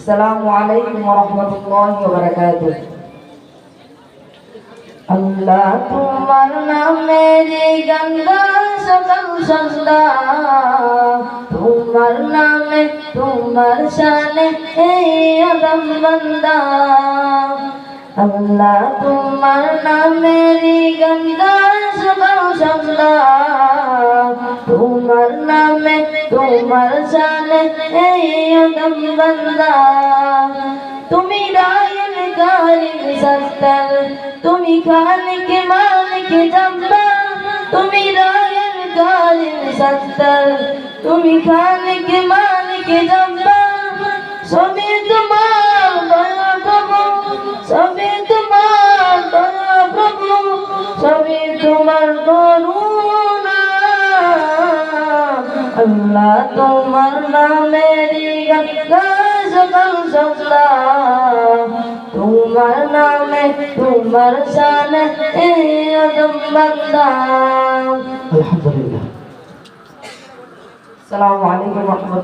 আসসালামু আলাইকুম ওয়া রাহমাতুল্লাহি ওয়া বারাকাতুহু। আল্লাহ তোমার নামেরই গান গাই সকাল সন্ধ্যা, তোমার নামে তোমার শানে এই আদম বান্দা। আল্লাহ তোমার নামেরই গান গাই সকাল সন্ধ্যা, তোমার নামে তোমার শানে এই আদম বান্দা। তুমি রায়ন কারিম সত্তর, তুমি খালিক মালিক জব্বার, তুমি রায়ন কারিম সত্তর, তুমি খালিক মালিক জব্বার। সবই তোমার দয়া প্রভু, সবই তোমার দয়া প্রভু, সবই তোমার করুণা। আল্লাহ তোমার নামেরই গান গাই সকাল সন্ধ্যা, তোমার নামে তোমার শানে এই আদম বান্দা। আলহামদুলিল্লাহ। আসসালামু আলাইকুম ওয়া রাহমাতুল্লাহ।